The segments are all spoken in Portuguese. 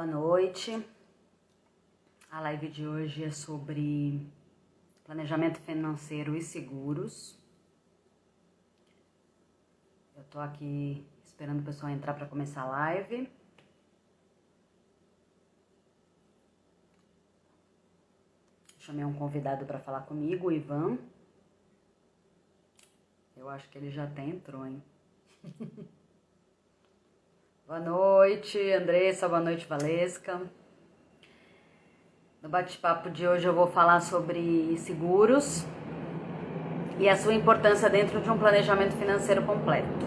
Boa noite. A live de hoje é sobre planejamento financeiro e seguros. Eu tô aqui esperando o pessoal entrar para começar a live. Chamei um convidado para falar comigo, o Ivan. Eu acho que ele já até entrou, hein? Boa noite, Andressa. Boa noite, Valesca. No bate-papo de hoje eu vou falar sobre seguros e a sua importância dentro de um planejamento financeiro completo.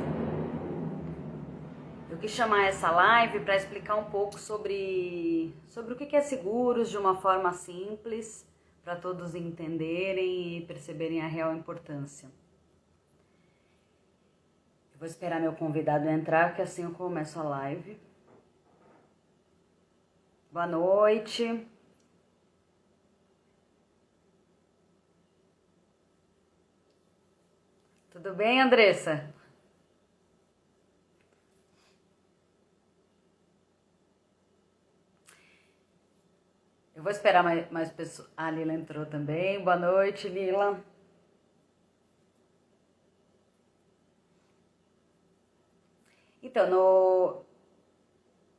Eu quis chamar essa live para explicar um pouco sobre o que é seguros de uma forma simples, para todos entenderem e perceberem a real importância. Eu vou esperar meu convidado entrar, que assim eu começo a live. Boa noite. Tudo bem, Andressa? Eu vou esperar mais pessoas. A Lila entrou também. Boa noite, Lila. Então,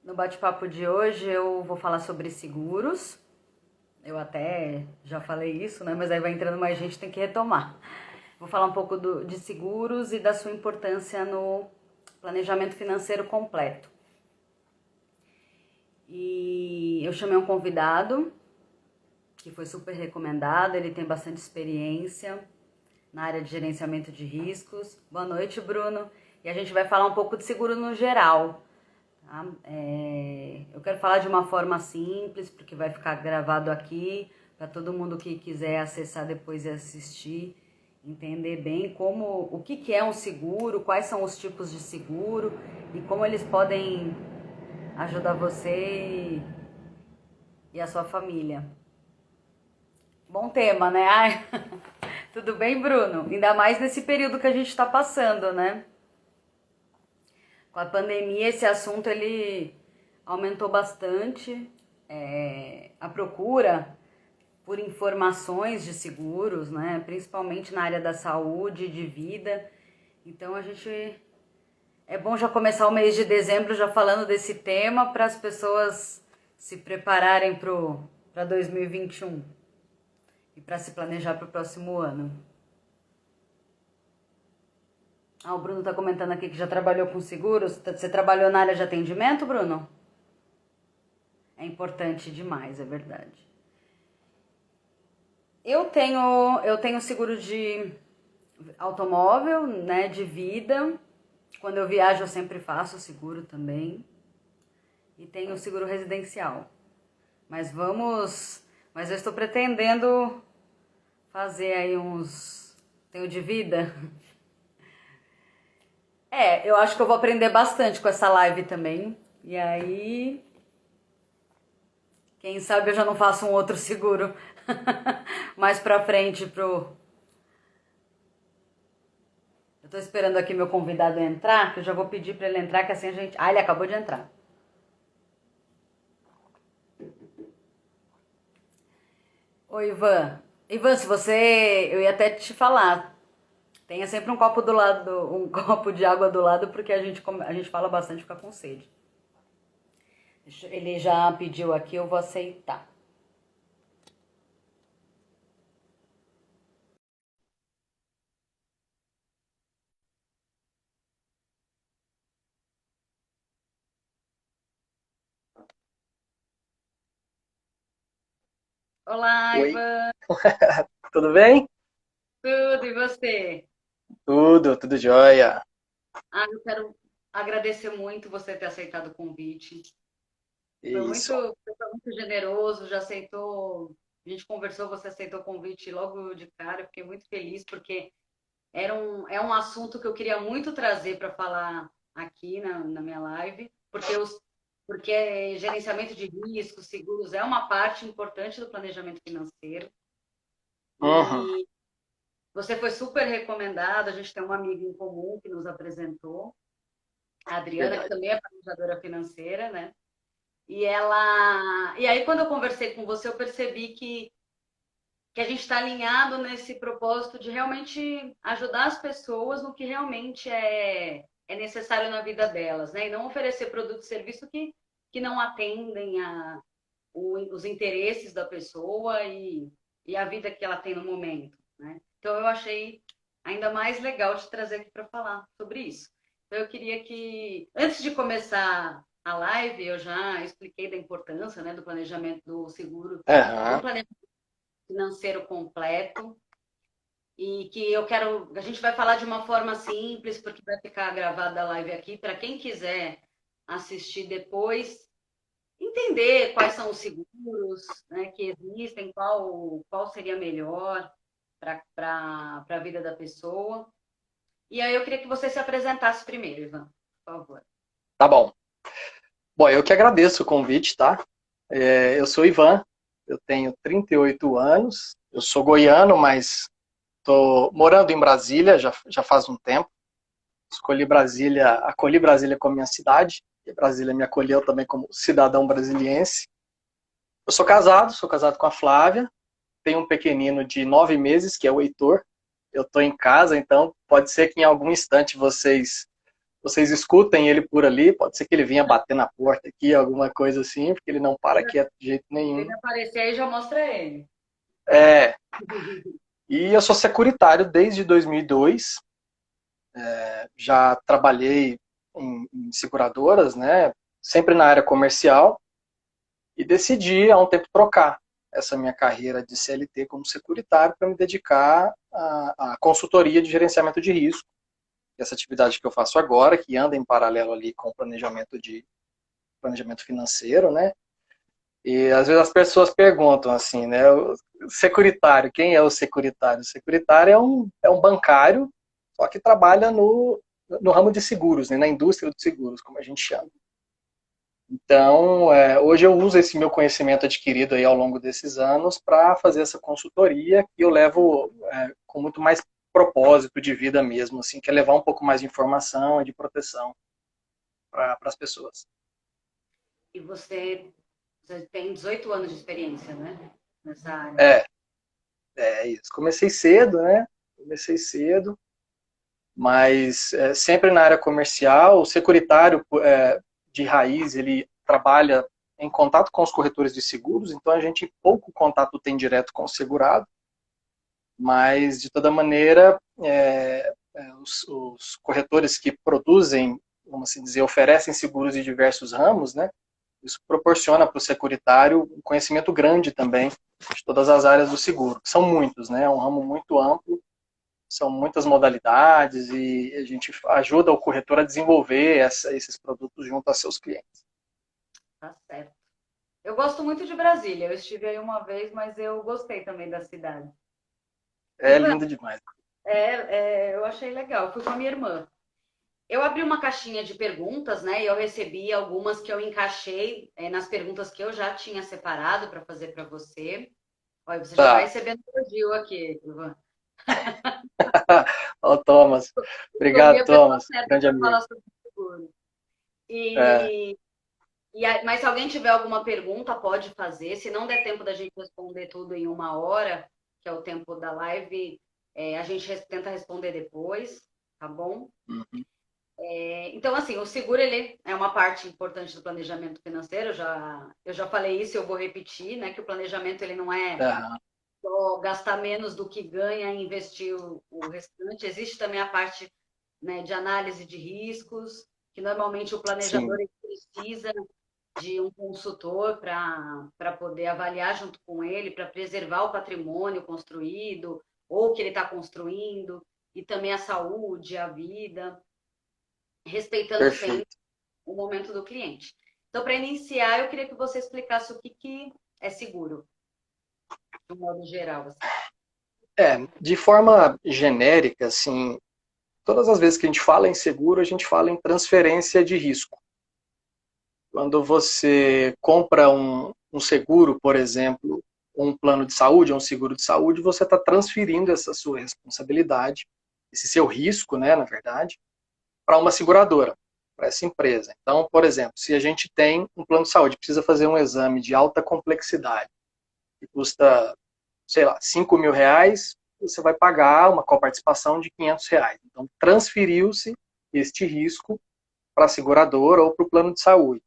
no bate-papo de hoje eu vou falar sobre seguros. Eu até já falei isso, né? Mas aí vai entrando mais gente, tem que retomar. Vou falar um pouco de seguros e da sua importância no planejamento financeiro completo. E eu chamei um convidado que foi super recomendado, ele tem bastante experiência na área de gerenciamento de riscos. Boa noite, Bruno. E a gente vai falar um pouco de seguro no geral. Tá? Eu quero falar de uma forma simples, porque vai ficar gravado aqui, para todo mundo que quiser acessar depois e assistir, entender bem o que é um seguro, quais são os tipos de seguro e como eles podem ajudar você e a sua família. Bom tema, né? Ai, tudo bem, Bruno? Ainda mais nesse período que a gente está passando, né? Com a pandemia, esse assunto ele aumentou bastante. A procura por informações de seguros, né? Principalmente na área da saúde, de vida. Então é bom já começar o mês de dezembro já falando desse tema para as pessoas se prepararem para 2021 e para se planejar para o próximo ano. O Bruno está comentando aqui que já trabalhou com seguros. Você trabalhou na área de atendimento, Bruno? É importante demais, é verdade. Eu tenho seguro de automóvel, né, de vida. Quando eu viajo eu sempre faço seguro também. E tenho seguro residencial. Mas eu estou pretendendo fazer aí tenho de vida. Eu acho que eu vou aprender bastante com essa live também. E aí, quem sabe eu já não faço um outro seguro mais pra frente Eu tô esperando aqui meu convidado entrar, que eu já vou pedir pra ele entrar, que assim a gente... ele acabou de entrar. Oi, Ivan. Ivan, se você... Eu ia até te falar. Tenha sempre um copo do lado, um copo de água do lado, porque a gente fala bastante e fica com sede. Ele já pediu aqui, eu vou aceitar. Olá, Oi, Ivan. tudo bem? Tudo, e você? Tudo jóia. Eu quero agradecer muito você ter aceitado o convite. Isso. Você foi muito generoso, já aceitou. A gente conversou, você aceitou o convite logo de cara. Eu fiquei muito feliz porque é um assunto que eu queria muito trazer para falar aqui na minha live, porque gerenciamento de riscos, seguros é uma parte importante do planejamento financeiro. Uhum, E você foi super recomendado. A gente tem uma amiga em comum que nos apresentou, a Adriana, que verdade. também é planejadora financeira, né? E aí quando eu conversei com você, eu percebi que a gente está alinhado nesse propósito de realmente ajudar as pessoas no que realmente é necessário na vida delas, né? E não oferecer produto e serviço que não atendem os interesses da pessoa e a vida que ela tem no momento, né? Então eu achei ainda mais legal te trazer aqui para falar sobre isso. Então eu queria que, antes de começar a live, eu já expliquei da importância, né, do planejamento do seguro, de um Aham. planejamento financeiro completo, e que eu quero, a gente vai falar de uma forma simples, porque vai ficar gravada a live aqui para quem quiser assistir depois, entender quais são os seguros, né, que existem, qual seria melhor para a vida da pessoa. E aí eu queria que você se apresentasse primeiro, Ivan, por favor. Tá bom. Bom, eu que agradeço o convite, tá? Eu sou Ivan, eu tenho 38 anos, eu sou goiano, mas estou morando em Brasília já faz um tempo. Acolhi Brasília como minha cidade, e Brasília me acolheu também como cidadão brasiliense. Eu sou casado com a Flávia, tenho um pequenino de 9 meses, que é o Heitor. Eu estou em casa, então pode ser que em algum instante vocês escutem ele por ali, pode ser que ele venha bater na porta aqui, alguma coisa assim, porque ele não para quieto de jeito Se nenhum. ele aparecer aí, já mostra ele. É, e eu sou securitário desde 2002, já trabalhei em seguradoras, né, sempre na área comercial, e decidi há um tempo trocar essa minha carreira de CLT como securitário para me dedicar à consultoria de gerenciamento de risco, essa atividade que eu faço agora, que anda em paralelo ali com o planejamento financeiro, né? E às vezes as pessoas perguntam assim, né? O securitário, quem é o securitário? O securitário é um bancário, só que trabalha no ramo de seguros, né? Na indústria de seguros, como a gente chama. Então, hoje eu uso esse meu conhecimento adquirido aí ao longo desses anos para fazer essa consultoria que eu levo com muito mais propósito de vida mesmo, assim, que é levar um pouco mais de informação e de proteção para as pessoas. E você tem 18 anos de experiência, né? Nessa área. É, é isso. Comecei cedo, né? Comecei cedo, mas sempre na área comercial. O securitário de raiz, ele trabalha em contato com os corretores de seguros, então a gente pouco contato tem direto com o segurado, mas de toda maneira os corretores que produzem, vamos assim dizer, oferecem seguros de diversos ramos, né? Isso proporciona para o securitário um conhecimento grande também de todas as áreas do seguro. São muitos, né? É um ramo muito amplo, são muitas modalidades e a gente ajuda o corretor a desenvolver esses produtos junto a seus clientes. Tá certo. Eu gosto muito de Brasília. Eu estive aí uma vez, mas eu gostei também da cidade. É Ivan, lindo demais. eu achei legal. Eu fui com a minha irmã. Eu abri uma caixinha de perguntas, né? E eu recebi algumas que eu encaixei nas perguntas que eu já tinha separado para fazer para você. Olha, você já está Tá. recebendo elogio aqui, Ivan. Ó, Thomas. Escolhi Obrigado, a pessoa Thomas. certa Grande para amigo. falar sobre o seguro. É, E, mas se alguém tiver alguma pergunta, pode fazer. Se não der tempo da gente responder tudo em uma hora, que é o tempo da live, a gente tenta responder depois, tá bom? uhum, Então, assim, o seguro ele é uma parte importante do planejamento financeiro. Eu já falei isso e eu vou repetir, né? Que o planejamento ele não é é, só gastar menos do que ganha e investir o restante. Existe também a parte, né, de análise de riscos, que normalmente o planejador sim, ele precisa de um consultor para poder avaliar junto com ele, para preservar o patrimônio construído ou que ele está construindo, e também a saúde, a vida, respeitando sempre perfeito. o momento do cliente. Então, para iniciar, eu queria que você explicasse o que é seguro, de um modo geral. Assim. De forma genérica, assim, todas as vezes que a gente fala em seguro, a gente fala em transferência de risco. Quando você compra um seguro, por exemplo, um plano de saúde, um seguro de saúde, você está transferindo essa sua responsabilidade, esse seu risco, né, na verdade, para uma seguradora. para essa empresa. Então, por exemplo, se a gente tem um plano de saúde, precisa fazer um exame de alta complexidade, que custa, sei lá, R$ 5.000, você vai pagar uma coparticipação de R$ 500. Então, transferiu-se este risco para a seguradora ou para o plano de saúde.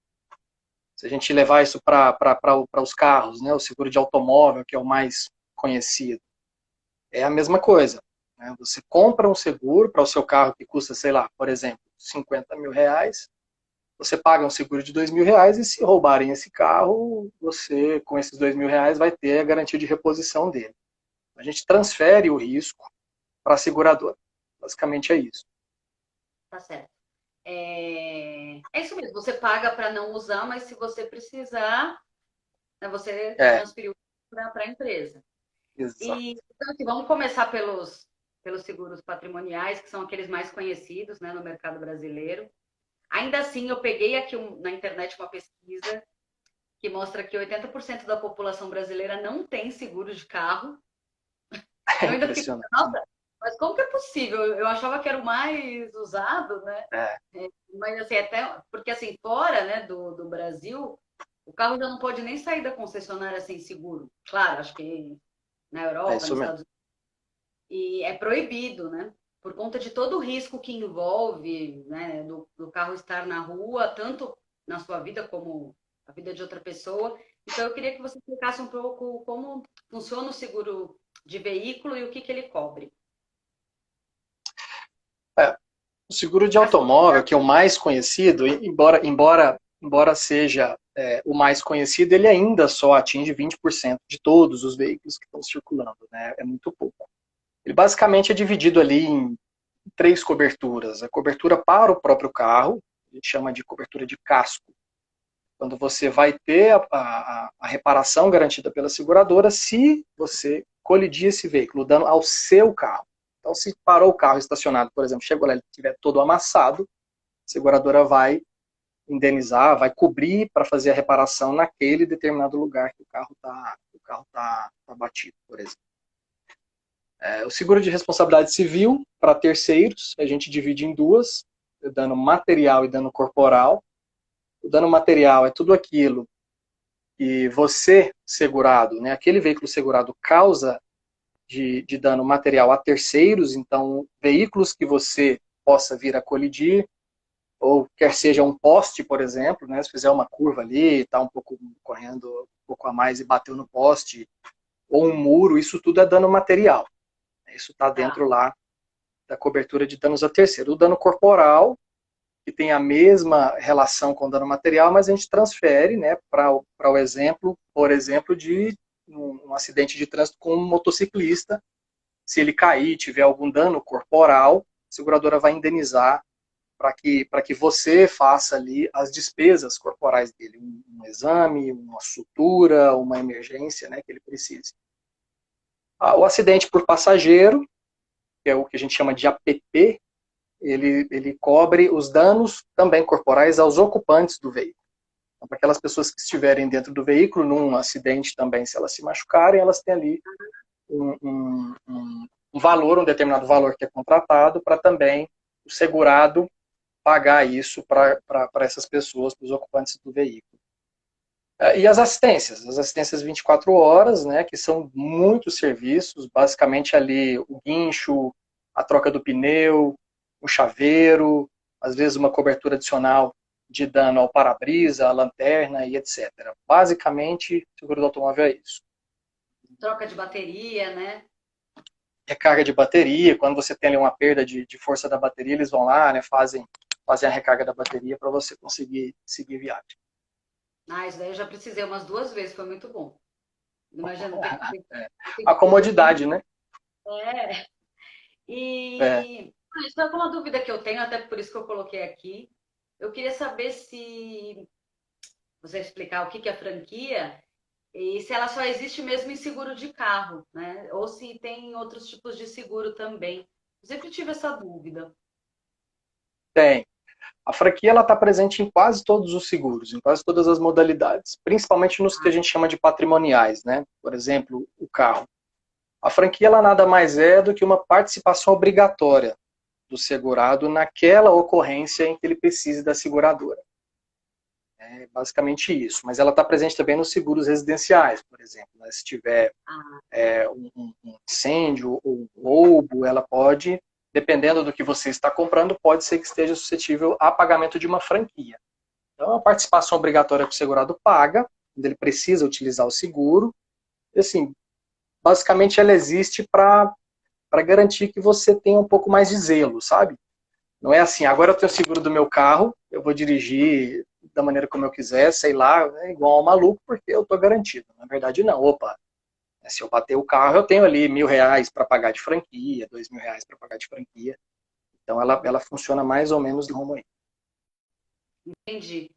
Se a gente levar isso para os carros, né, o seguro de automóvel, que é o mais conhecido, é a mesma coisa. Né? Você compra um seguro para o seu carro que custa, sei lá, por exemplo, R$ 50.000, você paga um seguro de R$ 2.000 e se roubarem esse carro, você, com esses R$ 2.000, vai ter a garantia de reposição dele. A gente transfere o risco para a seguradora. Basicamente é isso. Tá certo. É isso mesmo, você paga para não usar, mas se você precisar, né, você É, transferiu para a empresa. exato. E então, assim, vamos começar pelos seguros patrimoniais, que são aqueles mais conhecidos, né, no mercado brasileiro. Ainda assim, eu peguei aqui na internet uma pesquisa que mostra que 80% da população brasileira não tem seguro de carro. É Eu ainda fiquei impressionante. pensando, nossa, mas como que é possível? Eu achava que era o mais usado, né? É, Mas assim, até porque assim, fora, né, do Brasil, o carro já não pode nem sair da concessionária sem seguro. Claro, acho que na é Europa, isso nos mesmo. Estados Unidos, e é proibido, né? Por conta de todo o risco que envolve, né, do carro estar na rua, tanto na sua vida como a vida de outra pessoa. Então, eu queria que você explicasse um pouco como funciona o seguro de veículo e o que ele cobre. É, o seguro de Assim, automóvel, que é o mais conhecido, embora seja o mais conhecido, ele ainda só atinge 20% de todos os veículos que estão circulando, né? É muito pouco. Ele basicamente é dividido ali em três coberturas. A cobertura para o próprio carro, a gente chama de cobertura de casco, quando você vai ter a reparação garantida pela seguradora se você colidir esse veículo, dando ao seu carro. Então, se parou o carro estacionado, por exemplo, chegou lá e ele estiver todo amassado, a seguradora vai indenizar, vai cobrir para fazer a reparação naquele determinado lugar que o carro tá batido, por exemplo. O seguro de responsabilidade civil para terceiros, a gente divide em duas, dano material e dano corporal. O dano material é tudo aquilo que você, segurado, né, aquele veículo segurado causa de dano material a terceiros, então veículos que você possa vir a colidir, ou quer seja um poste, por exemplo, né, se fizer uma curva ali, está um pouco correndo um pouco a mais e bateu no poste, ou um muro, isso tudo é dano material. Isso está tá. dentro lá da cobertura de danos a terceiro. O dano corporal, que tem a mesma relação com o dano material, mas a gente transfere, né, para o exemplo, por exemplo, de um acidente de trânsito com um motociclista. Se ele cair, tiver algum dano corporal, a seguradora vai indenizar para que você faça ali as despesas corporais dele, um exame, uma sutura, uma emergência, né, que ele precise. O acidente por passageiro, que é o que a gente chama de APP, ele cobre os danos também corporais aos ocupantes do veículo. Então, para aquelas pessoas que estiverem dentro do veículo, num acidente também, se elas se machucarem, elas têm ali um valor, um determinado valor que é contratado para também o segurado pagar isso para essas pessoas, para os ocupantes do veículo. E as assistências 24 horas, né, que são muitos serviços, basicamente ali o guincho, a troca do pneu, um chaveiro, às vezes uma cobertura adicional de dano ao para-brisa, à lanterna e etc. Basicamente, seguro do automóvel é isso. Troca de bateria, né? Recarga de bateria, quando você tem ali uma perda de força da bateria, eles vão lá, né, fazem a recarga da bateria para você conseguir seguir viagem. Ah, isso daí eu já precisei umas 2 vezes, foi muito bom. Imagina, tem A que cobrir. comodidade, né? É. É, Isso é uma dúvida que eu tenho, até por isso que eu coloquei aqui. Eu queria saber se você explicar o que é franquia e se ela só existe mesmo em seguro de carro, né? Ou se tem outros tipos de seguro também. Eu sempre tive essa dúvida. tem. A franquia está presente em quase todos os seguros, em quase todas as modalidades, principalmente nos que a gente chama de patrimoniais, né? Por exemplo, o carro. A franquia ela nada mais é do que uma participação obrigatória do segurado naquela ocorrência em que ele precise da seguradora. É basicamente isso. Mas ela está presente também nos seguros residenciais, por exemplo. Né? Se tiver um incêndio ou um roubo, ela pode, dependendo do que você está comprando, pode ser que esteja suscetível a pagamento de uma franquia. Então, a participação obrigatória que o segurado paga, quando ele precisa utilizar o seguro. E, assim, basicamente ela existe para garantir que você tenha um pouco mais de zelo, sabe? Não é assim, agora eu tenho seguro do meu carro, eu vou dirigir da maneira como eu quiser, sei lá, né, igual ao maluco, porque eu estou garantido. Na verdade, não. Opa, se eu bater o carro, eu tenho ali R$ 1.000 para pagar de franquia, R$ 2.000 para pagar de franquia. Então, ela funciona mais ou menos de rumo aí. Entendi.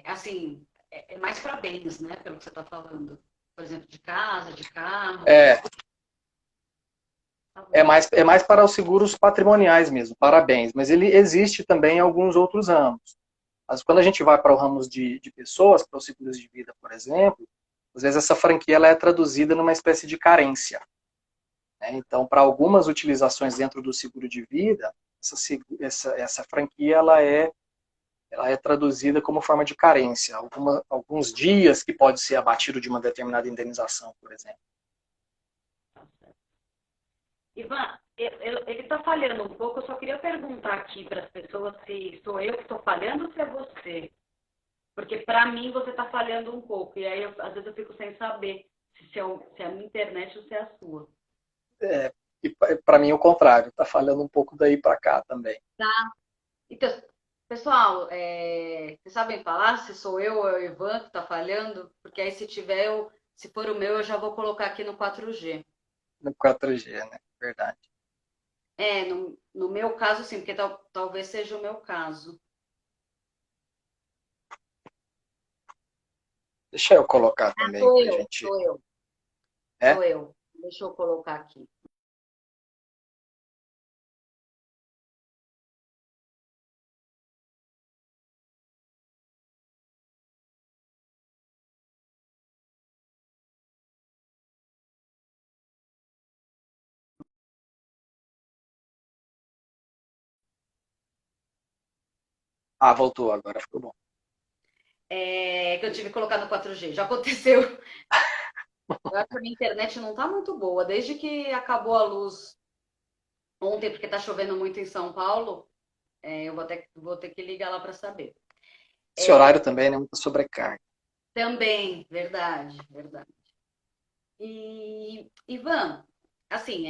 Assim, é mais para bens, né? Pelo que você está falando. Por exemplo, de casa, de carro. É, Tá é mais para os seguros patrimoniais mesmo, parabéns. Mas ele existe também em alguns outros ramos. Mas quando a gente vai para o ramo de pessoas, para os seguros de vida, por exemplo, às vezes essa franquia ela é traduzida numa espécie de carência. Né? Então, para algumas utilizações dentro do seguro de vida, essa franquia ela é traduzida como forma de carência. Alguns dias que pode ser abatido de uma determinada indenização, por exemplo. certo. Ivan, ele está falhando um pouco. Eu só queria perguntar aqui para as pessoas se sou eu que estou falhando ou se é você. Porque para mim você está falhando um pouco. E aí, às vezes, eu fico sem saber se é a minha internet ou se é a sua. É, e para mim, o contrário, está falhando um pouco daí para cá também. Tá. Então, pessoal, vocês sabem falar se sou eu ou é o Ivan que está falhando? Porque aí, se for o meu, eu já vou colocar aqui no 4G. No 4G, né? Verdade. No meu caso, sim, porque talvez seja o meu caso. Deixa eu colocar Ah, também sou para a eu, gente. sou eu, É? sou eu. Deixa eu colocar aqui. Ah, voltou agora, ficou bom. Que eu tive que colocar no 4G. Já aconteceu. Eu acho que a minha internet não tá muito boa. Desde que acabou a luz ontem, porque tá chovendo muito em São Paulo, eu vou ter que ligar lá para saber. Esse horário também, né? Muita sobrecarga. Também, verdade, verdade. E, Ivan, assim,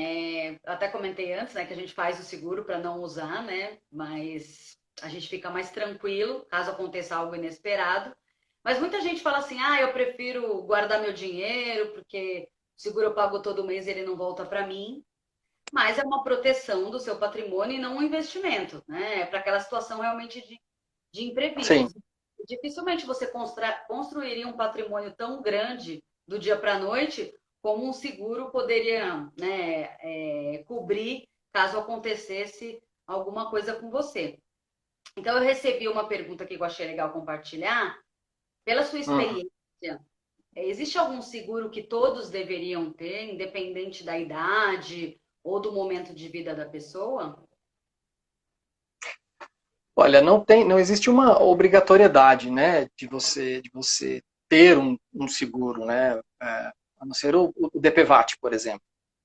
até comentei antes, né, que a gente faz o seguro para não usar, né, mas a gente fica mais tranquilo caso aconteça algo inesperado. Mas muita gente fala assim, eu prefiro guardar meu dinheiro porque o seguro eu pago todo mês e ele não volta para mim. Mas é uma proteção do seu patrimônio e não um investimento, né? É para aquela situação realmente de Sim, imprevistos. Dificilmente você construiria um patrimônio tão grande do dia para a noite como um seguro poderia, né, cobrir caso acontecesse alguma coisa com você. Então, eu recebi uma pergunta que eu achei legal compartilhar. Pela sua uhum. experiência, existe algum seguro que todos deveriam ter, independente da idade ou do momento de vida da pessoa? Olha, não existe uma obrigatoriedade, né, de você ter um seguro, né, a não ser o DPVAT, por exemplo.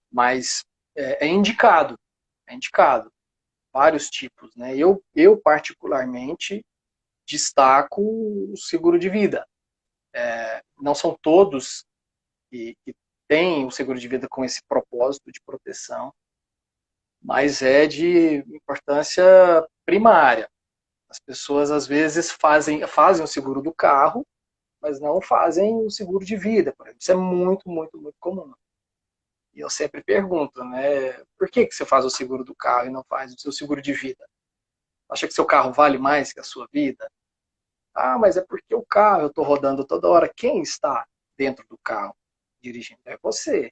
Mas é indicado, vários tipos, né. Eu particularmente destaco o seguro de vida. Não são todos que têm o seguro de vida com esse propósito de proteção, mas é de importância primária. As pessoas às vezes fazem o seguro do carro, mas não fazem o seguro de vida, por exemplo. Isso é muito, muito, muito comum. E eu sempre pergunto, né, por que você faz o seguro do carro e não faz o seu seguro de vida? Acha que seu carro vale mais que a sua vida? Ah, mas é porque o carro, eu estou rodando toda hora. Quem está dentro do carro dirigindo? É você.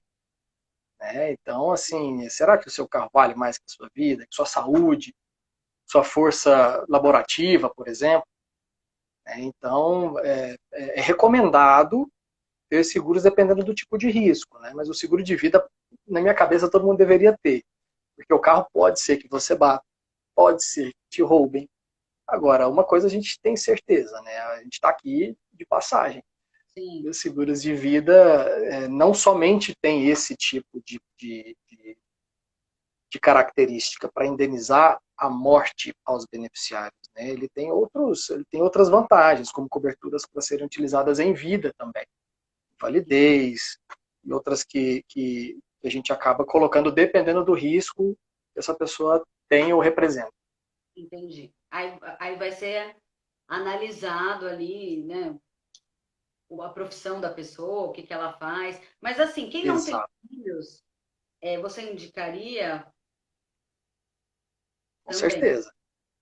Né? Então, assim, será que o seu carro vale mais que a sua vida, que sua saúde, sua força laborativa, por exemplo? Então, é recomendado ter seguros dependendo do tipo de risco, né? Mas o seguro de vida na minha cabeça todo mundo deveria ter. Porque o carro pode ser que você bata, pode ser que te roubem. Agora, uma coisa a gente tem certeza, né? A gente está aqui de passagem. E Sim, os seguros de vida não somente tem esse tipo de característica para indenizar a morte aos beneficiários, né? Ele tem outras vantagens, como coberturas para serem utilizadas em vida também, validez e outras que a gente acaba colocando dependendo do risco que essa pessoa tem ou representa. entendi. Aí vai ser analisado ali, né, a profissão da pessoa, o que que ela faz. Mas assim, quem não tem Exato, filhos, você indicaria com também. certeza,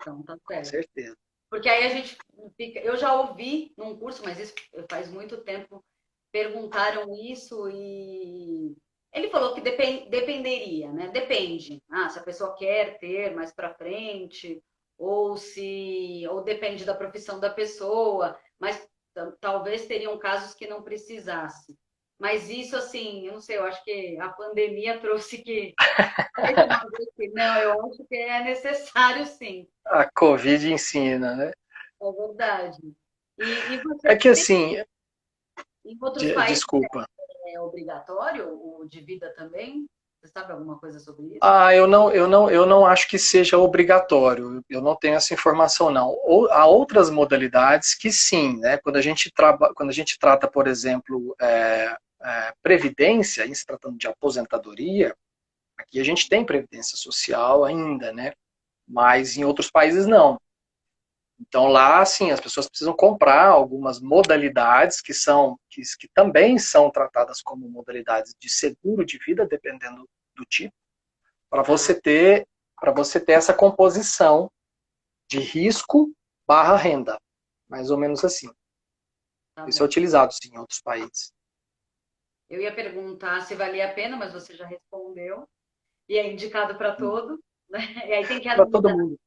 Então, tá com certo. certeza. Porque aí a gente fica. Eu já ouvi num curso, mas isso faz muito tempo, perguntaram isso e ele falou que dependeria, né? Depende. Ah, se a pessoa quer ter mais para frente, ou depende da profissão da pessoa, mas talvez teriam casos que não precisasse. Mas isso, assim, eu não sei, eu acho que a pandemia trouxe que. Não, eu acho que é necessário, sim. A Covid ensina, né? É verdade. E É você que tem, assim, em outros países desculpa. é obrigatório o de vida também? Você sabe alguma coisa sobre isso? Ah, eu não acho que seja obrigatório. Eu não tenho essa informação, não. Há outras modalidades que sim, né? Quando a gente trata, por exemplo, previdência, em se tratando de aposentadoria, aqui a gente tem previdência social ainda, né? Mas em outros países não. Então lá, sim, as pessoas precisam comprar algumas modalidades que também são tratadas como modalidades de seguro de vida, dependendo do tipo para Ah, você ter para você ter essa composição de risco barra renda, mais ou menos assim. tá Isso é bom. utilizado sim em outros países. Eu ia perguntar se valia a pena, mas você já respondeu. E é indicado para todos, né? E aí tem que Para todo analisar mundo.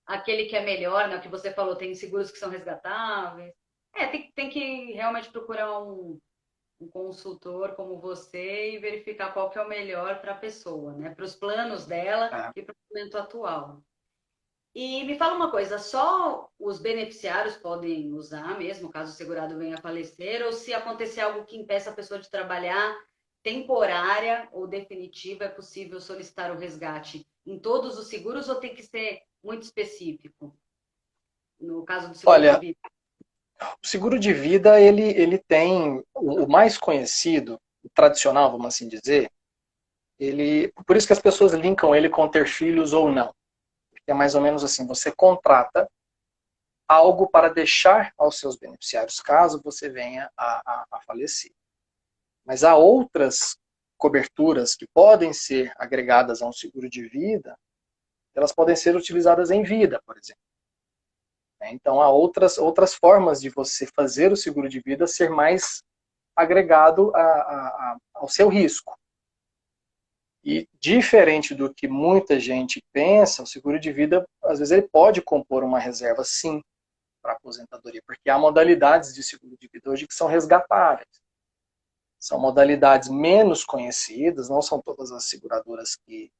aquele que é melhor, né? O que você falou, tem seguros que são resgatáveis. Tem que realmente procurar um consultor como você e verificar qual que é o melhor para a pessoa, né? Para os planos dela É. e para o momento atual. E me fala uma coisa, só os beneficiários podem usar mesmo, caso o segurado venha a falecer, ou se acontecer algo que impeça a pessoa de trabalhar, temporária ou definitiva, é possível solicitar o resgate em todos os seguros ou tem que ser muito específico? No caso do seguro de Olha, vida. o seguro de vida ele tem o mais conhecido, o tradicional, vamos assim dizer. Ele, por isso que as pessoas linkam ele com ter filhos ou não. É mais ou menos assim: você contrata algo para deixar aos seus beneficiários caso você venha a falecer. Mas há outras coberturas que podem ser agregadas a um seguro de vida, elas podem ser utilizadas em vida, por exemplo. Então há outras formas de você fazer o seguro de vida ser mais agregado ao seu risco. E diferente do que muita gente pensa, o seguro de vida, às vezes, ele pode compor uma reserva, sim, para aposentadoria, porque há modalidades de seguro de vida hoje que são resgatáveis. São modalidades menos conhecidas, não são todas as seguradoras que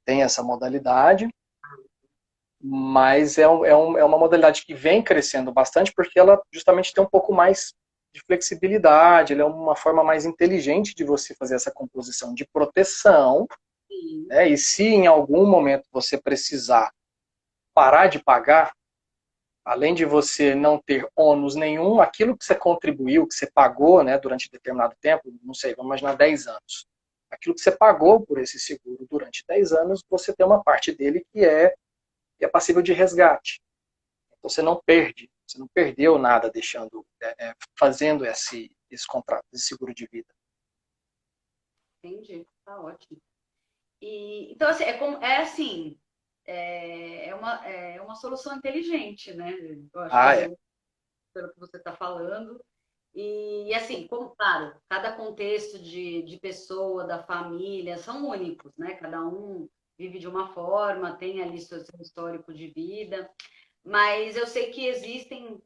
têm essa modalidade, mas é uma modalidade que vem crescendo bastante porque ela justamente tem um pouco mais de flexibilidade, ela é uma forma mais inteligente de você fazer essa composição de proteção, Sim, né? E se em algum momento você precisar parar de pagar, além de você não ter ônus nenhum, aquilo que você contribuiu, que você pagou, né, durante determinado tempo, não sei, vamos imaginar 10 anos. Aquilo que você pagou por esse seguro durante 10 anos, você tem uma parte dele que é passível de resgate. Então você não perde, você não perdeu nada deixando, fazendo esse contrato, esse seguro de vida. entendi. Tá ótimo. Então, assim, é uma solução inteligente, né? Eu acho, Ah, é. pelo que você está falando. E assim, como, claro, cada contexto de pessoa, da família, são únicos, né? Cada um vive de uma forma, tem ali seu histórico de vida, mas eu sei que existem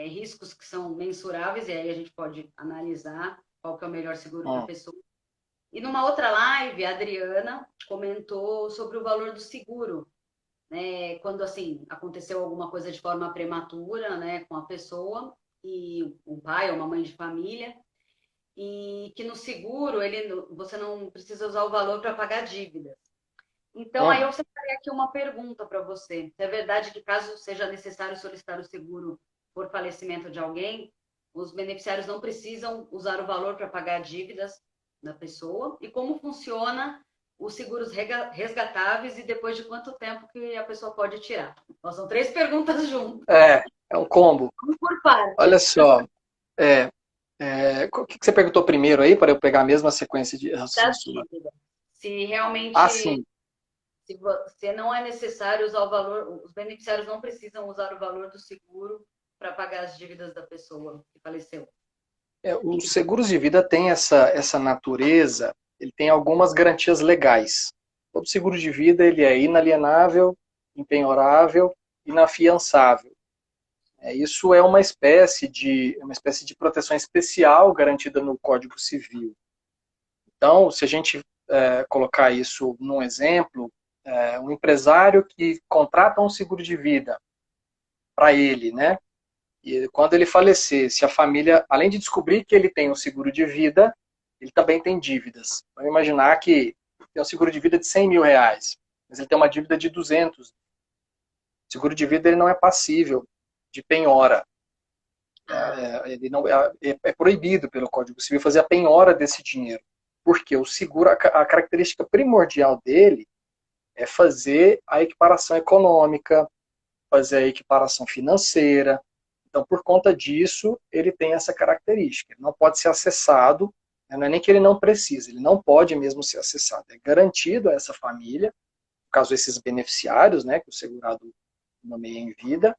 riscos que são mensuráveis, e aí a gente pode analisar qual que é o melhor seguro para a Hum. pessoa. E numa outra live, a Adriana comentou sobre o valor do seguro, né? Quando assim aconteceu alguma coisa de forma prematura, né, com a pessoa e um pai ou uma mãe de família, e que no seguro você não precisa usar o valor para pagar dívidas. Então, aí Uhum. eu separei aqui uma pergunta para você. Se é verdade que, caso seja necessário solicitar o seguro por falecimento de alguém, os beneficiários não precisam usar o valor para pagar dívidas da pessoa? E como funciona os seguros resgatáveis e depois de quanto tempo que a pessoa pode tirar? Então, são três perguntas juntas, É um combo. por Olha partes. só, é, o que você perguntou primeiro aí, para eu pegar a mesma sequência de Da raciocínio sua? dívida. Se Ah, realmente sim. se não é necessário usar o valor, os beneficiários não precisam usar o valor do seguro para pagar as dívidas da pessoa que faleceu. Os seguros de vida têm essa natureza, ele tem algumas garantias legais. Todo seguro de vida ele é inalienável, impenhorável, inafiançável. Isso é uma espécie de proteção especial garantida no Código Civil. Então, se a gente colocar isso num exemplo, um empresário que contrata um seguro de vida para ele, né? E quando ele falecer, se a família, além de descobrir que ele tem um seguro de vida, ele também tem dívidas. Vamos imaginar que tem um seguro de vida de R$ 100.000, mas ele tem uma dívida de 200. O seguro de vida ele não é passível de penhora. Ah, Ele não é proibido pelo Código Civil fazer a penhora desse dinheiro. Porque o seguro, a característica primordial dele é fazer a equiparação econômica, fazer a equiparação financeira. Então, por conta disso, ele tem essa característica. Ele não pode ser acessado, não é nem que ele não precisa, ele não pode mesmo ser acessado. É garantido a essa família, no caso esses beneficiários, né, que o segurado nomeia em vida,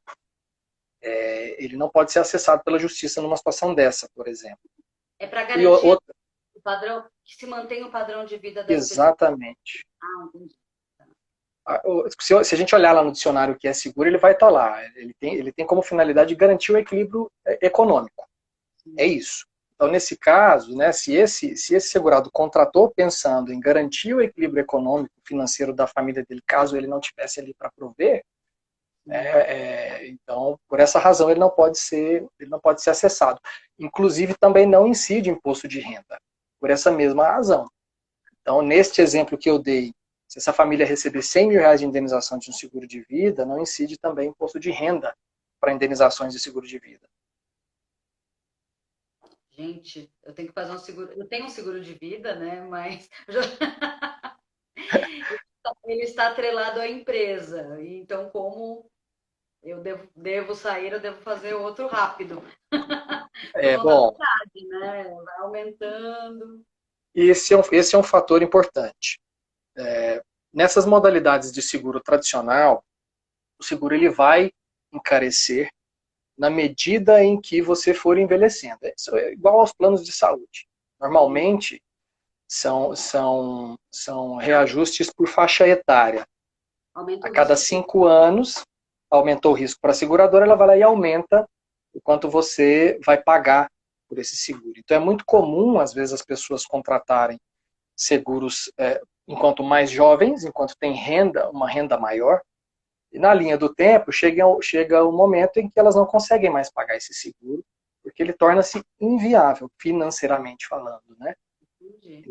ele não pode ser acessado pela justiça numa situação dessa, por exemplo. é para E garantir o padrão, que se mantenha o padrão de vida das pessoas. exatamente. Ah, entendi. Se a gente olhar lá no dicionário o que é seguro, ele vai estar lá. Ele tem como finalidade garantir o equilíbrio econômico. É isso. Então, nesse caso, né, se esse segurado contratou pensando em garantir o equilíbrio econômico financeiro da família dele, caso ele não tivesse ali para prover, então, por essa razão, ele não pode ser acessado. Inclusive, também não incide imposto de renda, por essa mesma razão. Então, neste exemplo que eu dei, se essa família receber R$ 100.000 de indenização de um seguro de vida, não incide também imposto de renda para indenizações de seguro de vida. Gente, eu tenho que fazer um seguro. Eu tenho um seguro de vida, né? Mas ele está atrelado à empresa. Então, como eu devo sair, eu devo fazer outro rápido. Por conta da Bom, idade, né? Vai aumentando. esse é um fator importante. Nessas modalidades de seguro tradicional, o seguro ele vai encarecer na medida em que você for envelhecendo. Isso é igual aos planos de saúde. Normalmente, são reajustes por faixa etária. Aumenta A o cada risco. 5 anos, aumentou o risco para a seguradora, ela vai lá e aumenta o quanto você vai pagar por esse seguro. Então é muito comum, às vezes, as pessoas contratarem seguros enquanto mais jovens, enquanto tem uma renda maior, e na linha do tempo chega o momento em que elas não conseguem mais pagar esse seguro, porque ele torna-se inviável, financeiramente falando. Né? Entendi.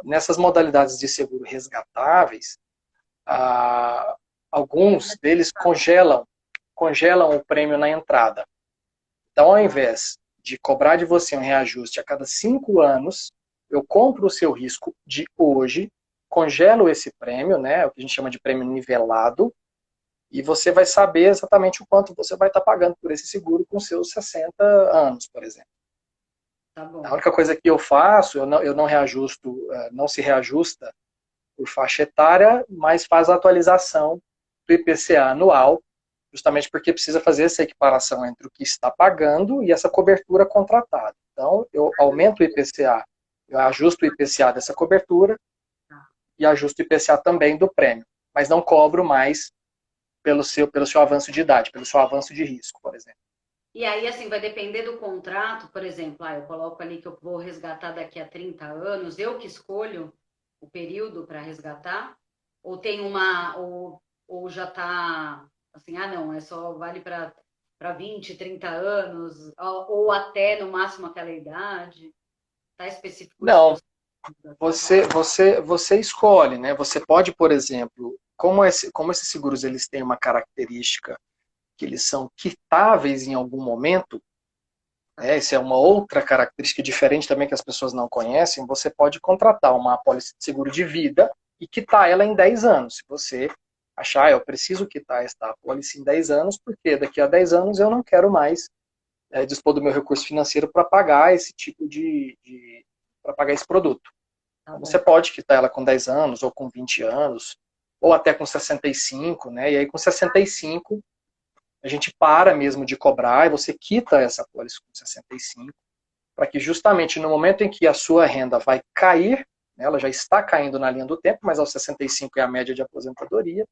Nessas modalidades de seguro resgatáveis, ah, É, alguns deles congelam o prêmio na entrada. Então, ao ah, invés de cobrar de você um reajuste a cada 5 anos, eu compro o seu risco de hoje, congelo esse prêmio, né, o que a gente chama de prêmio nivelado, e você vai saber exatamente o quanto você vai estar pagando por esse seguro com seus 60 anos, por exemplo. tá A bom. única coisa que eu faço, eu não reajusto, não se reajusta por faixa etária, mas faz a atualização do IPCA anual, justamente porque precisa fazer essa equiparação entre o que está pagando e essa cobertura contratada. Então, eu aumento o IPCA, eu ajusto o IPCA dessa cobertura Tá. e ajusto o IPCA também do prêmio, mas não cobro mais pelo seu avanço de idade, pelo seu avanço de risco, por exemplo. E aí, assim, vai depender do contrato, por exemplo, eu coloco ali que eu vou resgatar daqui a 30 anos, eu que escolho o período para resgatar, ou tem ou já tá assim, não, é só vale para 20, 30 anos, ou até no máximo aquela idade, tá específico isso de Não, você resgatar? você escolhe, né? Você pode, por exemplo, como esses seguros eles têm uma característica que eles são quitáveis em algum momento, Tá. né? Essa é uma outra característica diferente também que as pessoas não conhecem. Você pode contratar uma apólice de seguro de vida e quitar ela em 10 anos. Se você achar, eu preciso quitar esta apólice em 10 anos, porque daqui a 10 anos eu não quero mais dispor do meu recurso financeiro para pagar esse tipo para pagar esse produto. Tá Então, você bom. pode quitar ela com 10 anos, ou com 20 anos, ou até com 65, né? E aí com 65 a gente para mesmo de cobrar e você quita essa pólice com 65, para que justamente no momento em que a sua renda vai cair, né, ela já está caindo na linha do tempo, mas aos 65 é a média de aposentadoria,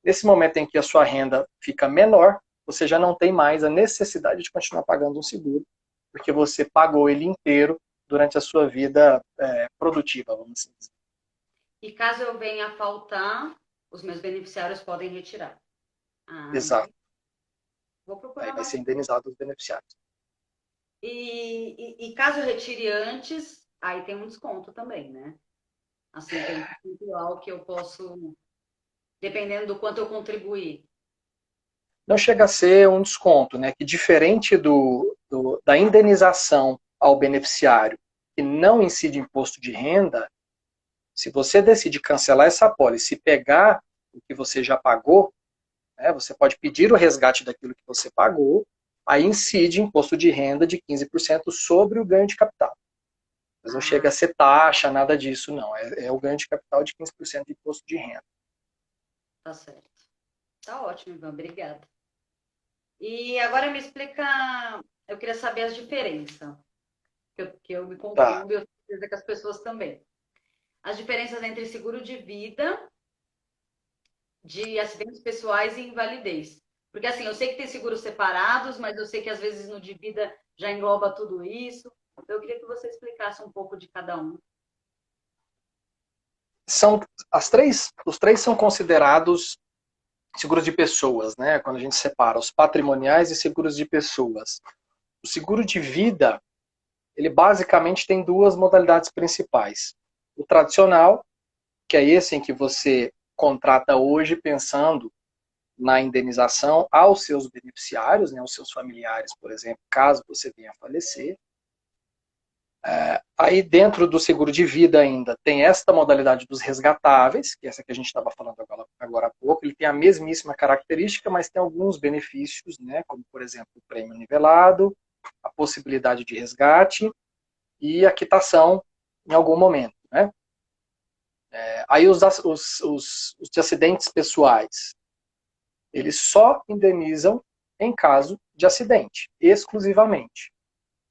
nesse momento em que a sua renda fica menor, você já não tem mais a necessidade de continuar pagando um seguro, porque você pagou ele inteiro durante a sua vida produtiva, vamos assim dizer. E caso eu venha a faltar, os meus beneficiários podem retirar. Exato. Entendi. Vou Aí procurar vai mais. ser indenizado os beneficiários. E caso eu retire antes, aí tem um desconto também, né? Assim, tem um percentual que eu posso, dependendo do quanto eu contribuir. Não chega a ser um desconto, né? Que diferente da indenização ao beneficiário, que não incide imposto de renda, se você decide cancelar essa apólice e pegar o que você já pagou, né, você pode pedir o resgate daquilo que você pagou, aí incide imposto de renda de 15% sobre o ganho de capital. Mas não chega Ah, a ser taxa, nada disso, não. É o ganho de capital de 15% de imposto de renda. tá certo. Tá ótimo, Ivan, obrigada. E agora me explica, eu queria saber as diferenças, que eu me Tá. confundo e eu tenho certeza que as pessoas também. As diferenças entre seguro de vida, de acidentes pessoais e invalidez. Porque assim, eu sei que tem seguros separados, mas eu sei que às vezes no de vida já engloba tudo isso. Então, eu queria que você explicasse um pouco de cada um. São os três são considerados seguros de pessoas, né? Quando a gente separa os patrimoniais e seguros de pessoas. O seguro de vida, ele basicamente tem duas modalidades principais. O tradicional, que é esse em que você contrata hoje pensando na indenização aos seus beneficiários, né, aos seus familiares, por exemplo, caso você venha a falecer. Aí dentro do seguro de vida ainda tem esta modalidade dos resgatáveis, que é essa que a gente estava falando agora há pouco. Ele tem a mesmíssima característica, mas tem alguns benefícios, né, como por exemplo o prêmio nivelado, a possibilidade de resgate e a quitação em algum momento. Né? Aí os de acidentes pessoais, eles só indenizam em caso de acidente, exclusivamente.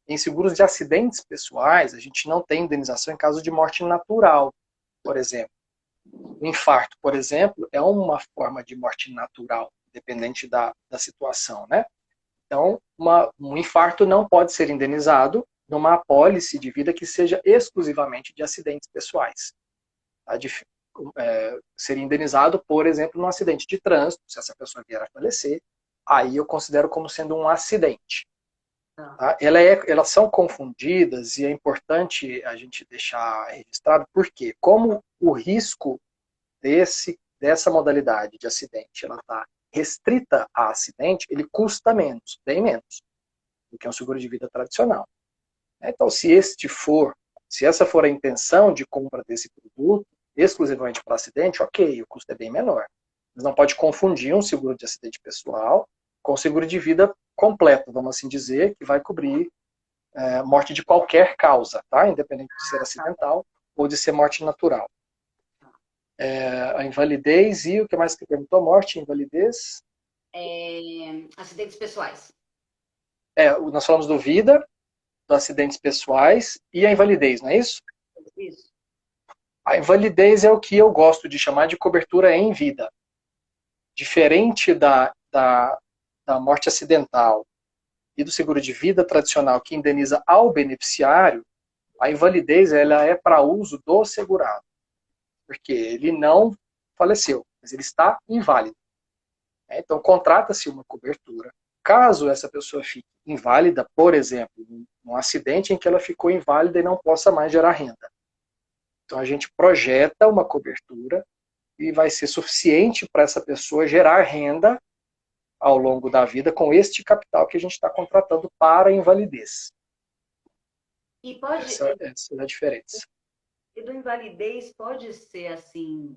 Em seguros de acidentes pessoais, a gente não tem indenização em caso de morte natural, por exemplo. O infarto, por exemplo, é uma forma de morte natural, dependente da situação, né? Então, um infarto não pode ser indenizado numa apólice de vida que seja exclusivamente de acidentes pessoais. Tá? Seria indenizado, por exemplo, num acidente de trânsito, se essa pessoa vier a falecer, aí eu considero como sendo um acidente. Tá. Tá? Elas são confundidas e é importante a gente deixar registrado, porque como o risco dessa modalidade de acidente ela está restrita a acidente, ele custa menos, bem menos, do que um seguro de vida tradicional. Então, se essa for a intenção de compra desse produto, exclusivamente para acidente, ok, o custo é bem menor. Mas não pode confundir um seguro de acidente pessoal com um seguro de vida completo, vamos assim dizer, que vai cobrir morte de qualquer causa, tá? Independente de ser Tá. acidental ou de ser morte natural. A invalidez e o que mais que perguntou? Morte, invalidez. Acidentes pessoais. Nós falamos do vida, dos acidentes pessoais e a invalidez, não é isso? Isso. A invalidez é o que eu gosto de chamar de cobertura em vida. Diferente da morte acidental e do seguro de vida tradicional que indeniza ao beneficiário, a invalidez ela é para uso do segurado, porque ele não faleceu, mas ele está inválido. Então, contrata-se uma cobertura. Caso essa pessoa fique inválida, por exemplo, num acidente em que ela ficou inválida e não possa mais gerar renda. Então, a gente projeta uma cobertura e vai ser suficiente para essa pessoa gerar renda ao longo da vida com este capital que a gente está contratando para a invalidez. E pode, Essa é a diferença. e do invalidez pode ser assim,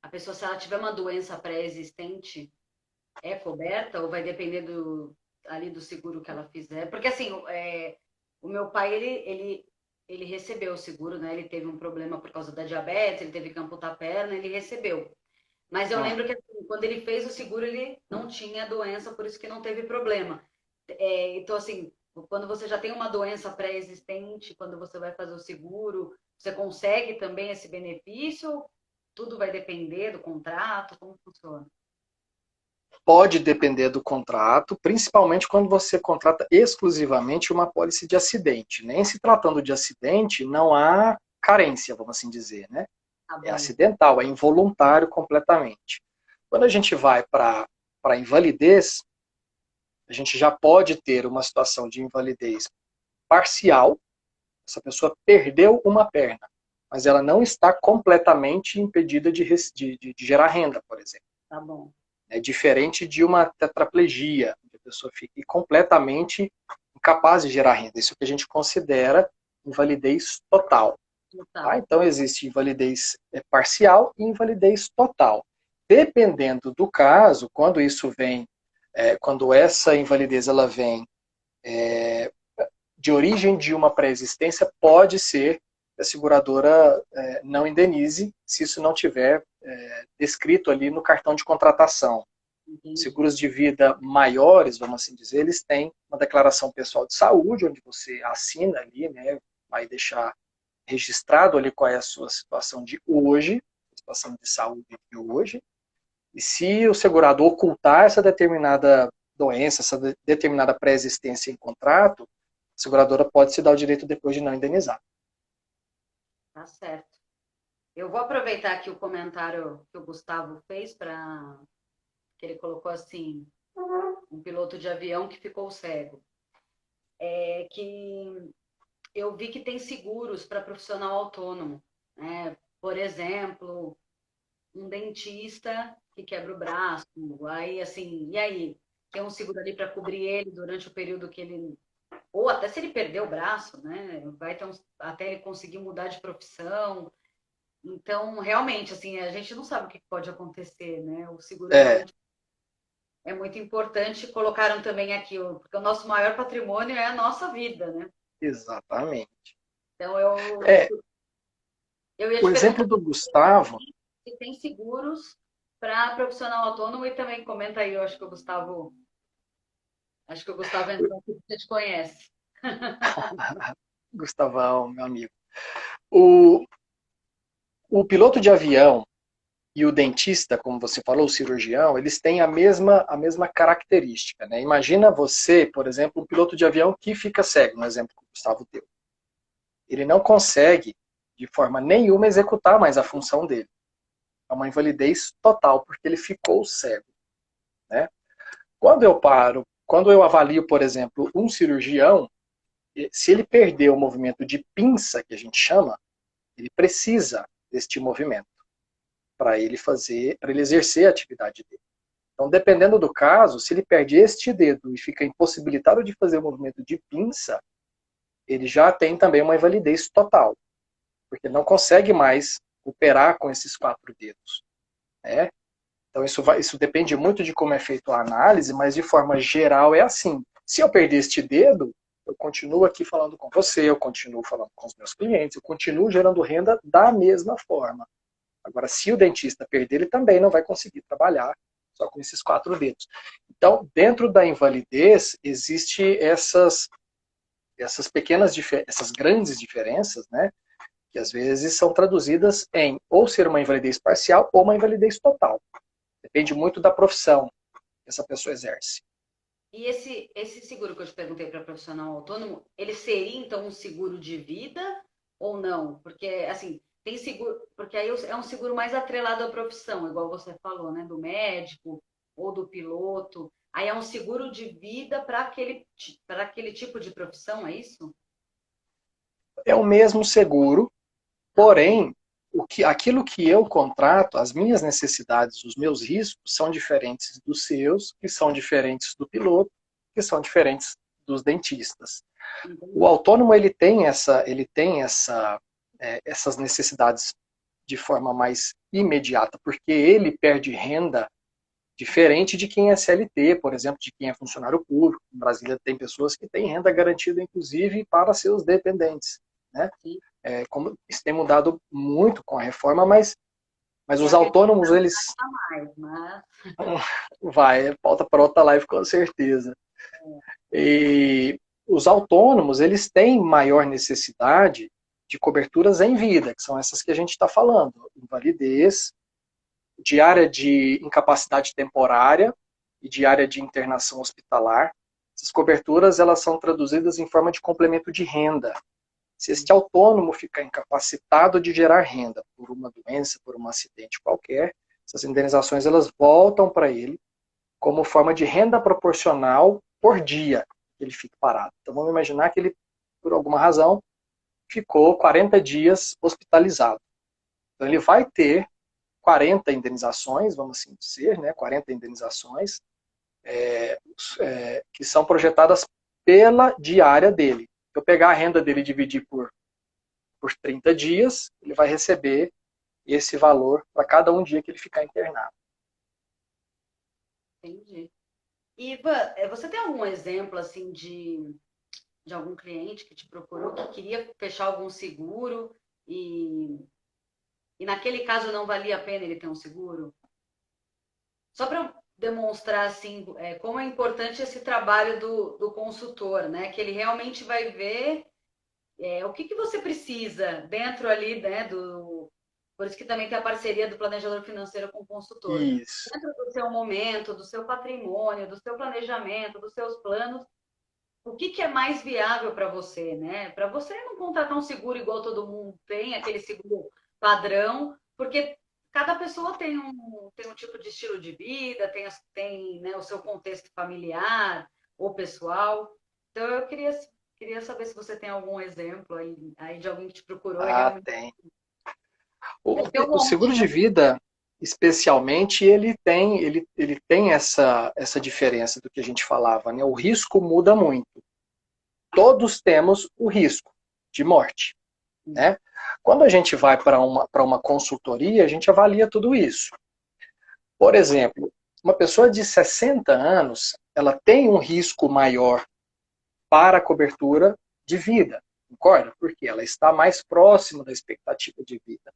a pessoa, se ela tiver uma doença pré-existente, é coberta ou vai depender ali do seguro que ela fizer? Porque assim, o meu pai, ele recebeu o seguro, né? Ele teve um problema por causa da diabetes, ele teve que amputar a perna, ele recebeu. Mas eu lembro que assim, quando ele fez o seguro, ele não tinha doença, por isso que não teve problema. Então, assim, quando você já tem uma doença pré-existente, quando você vai fazer o seguro, você consegue também esse benefício? Tudo vai depender do contrato? Como funciona? Pode depender do contrato, principalmente quando você contrata exclusivamente uma apólice de acidente. Nem se tratando de acidente, não há carência, vamos assim dizer, né? Tá É bom. acidental, é involuntário completamente. Quando a gente vai para a invalidez, a gente já pode ter uma situação de invalidez parcial, essa pessoa perdeu uma perna, mas ela não está completamente impedida de gerar renda, por exemplo. Tá bom. É diferente de uma tetraplegia, onde a pessoa fica completamente incapaz de gerar renda. Isso que a gente considera invalidez total. Tá? Total. Então, existe invalidez parcial e invalidez total. Dependendo do caso, quando isso vem, quando essa invalidez ela vem de origem de uma pré-existência, pode ser que a seguradora não indenize se isso não tiver descrito ali no cartão de contratação. Entendi. Seguros de vida maiores, vamos assim dizer, eles têm uma declaração pessoal de saúde, onde você assina ali, né, vai deixar registrado ali qual é a sua situação de hoje, situação de saúde de hoje, e se o segurado ocultar essa determinada doença, essa determinada pré-existência em contrato, a seguradora pode se dar o direito depois de não indenizar. Tá certo. Eu vou aproveitar aqui o comentário que o Gustavo fez que ele colocou assim, um piloto de avião que ficou cego. É que eu vi que tem seguros para profissional autônomo, né? Por exemplo, um dentista que quebra o braço, aí assim, e aí? Tem um seguro ali para cobrir ele durante o período que ele, ou até se ele perder o braço, né? Vai ter até ele conseguir mudar de profissão. Então, realmente, assim, a gente não sabe o que pode acontecer, né? O seguro É, realmente é muito importante. Colocaram também aqui, porque o nosso maior patrimônio é a nossa vida, né? exatamente. Então, É, eu ia o te perguntar exemplo do Gustavo, se tem seguros para profissional autônomo e também comenta aí, eu acho que o Gustavo entrou que você te conhece. Gustavão, meu amigo, o, o piloto de avião e o dentista, como você falou, o cirurgião, eles têm a mesma característica. Né? Imagina você, por exemplo, um piloto de avião que fica cego, no exemplo que o Gustavo deu. Ele não consegue, de forma nenhuma, executar mais a função dele. É uma invalidez total, porque ele ficou cego. Né? Quando eu avalio, por exemplo, um cirurgião, se ele perder o movimento de pinça, que a gente chama, ele precisa deste movimento para ele exercer a atividade dele. Então, dependendo do caso, se ele perde este dedo e fica impossibilitado de fazer o movimento de pinça, ele já tem também uma invalidez total, porque não consegue mais operar com esses 4 dedos. Né? Então, isso depende muito de como é feita a análise, mas de forma geral é assim. Se eu perder este dedo, eu continuo aqui falando com você, eu continuo falando com os meus clientes, eu continuo gerando renda da mesma forma. Agora, se o dentista perder, ele também não vai conseguir trabalhar só com esses 4 dedos. Então, dentro da invalidez, existe essas pequenas, essas grandes diferenças, né? Que às vezes são traduzidas em ou ser uma invalidez parcial ou uma invalidez total. Depende muito da profissão que essa pessoa exerce. E esse seguro que eu te perguntei para profissional autônomo, ele seria então um seguro de vida ou não? Porque assim, tem seguro, porque aí é um seguro mais atrelado à profissão, igual você falou, né, do médico ou do piloto. Aí é um seguro de vida para aquele tipo de profissão, é isso? É o mesmo seguro, Tá. porém, aquilo que eu contrato, as minhas necessidades, os meus riscos são diferentes dos seus, que são diferentes do piloto, que são diferentes dos dentistas. O Entendi. autônomo ele tem essas necessidades de forma mais imediata, porque ele perde renda diferente de quem é CLT, por exemplo, de quem é funcionário público. Em Brasília tem pessoas que têm renda garantida, inclusive, para seus dependentes. Né? Sim. Como isso tem mudado muito com a reforma, mas Que os acredita autônomos, eles mais, mas vai, pauta para outra live com certeza. E os autônomos, eles têm maior necessidade de coberturas em vida, que são essas que a gente está falando, invalidez, diária de incapacidade temporária e diária de internação hospitalar. Essas coberturas elas são traduzidas em forma de complemento de renda. Se este autônomo ficar incapacitado de gerar renda por uma doença, por um acidente qualquer, essas indenizações elas voltam para ele como forma de renda proporcional por dia que ele fique parado. Então vamos imaginar que ele, por alguma razão, ficou 40 dias hospitalizado. Então ele vai ter 40 indenizações, vamos assim dizer, né, 40 indenizações que são projetadas pela diária dele. Se eu pegar a renda dele e dividir por 30 dias, ele vai receber esse valor para cada um dia que ele ficar internado. entendi. Iva, você tem algum exemplo assim de algum cliente que te procurou que queria fechar algum seguro e, e naquele caso não valia a pena ele ter um seguro? Só para demonstrar assim como é importante esse trabalho do consultor, né? Que ele realmente vai ver o que você precisa dentro ali, né, do. Por isso que também tem a parceria do planejador financeiro com o consultor. Isso. Dentro do seu momento, do seu patrimônio, do seu planejamento, dos seus planos, o que é mais viável para você, né? Para você não contratar um seguro igual todo mundo tem, aquele seguro padrão, porque cada pessoa tem um tipo de estilo de vida, tem né, o seu contexto familiar ou pessoal. Então, queria saber se você tem algum exemplo aí de alguém que te procurou e Ah, realmente. tem. Deve ter um O seguro monte, de né? vida, especialmente, ele tem essa diferença do que a gente falava, né? O risco muda muito. Todos temos o risco de morte, né? Quando a gente vai para uma consultoria, a gente avalia tudo isso. Por exemplo, uma pessoa de 60 anos, ela tem um risco maior para a cobertura de vida, concorda? Porque ela está mais próxima da expectativa de vida.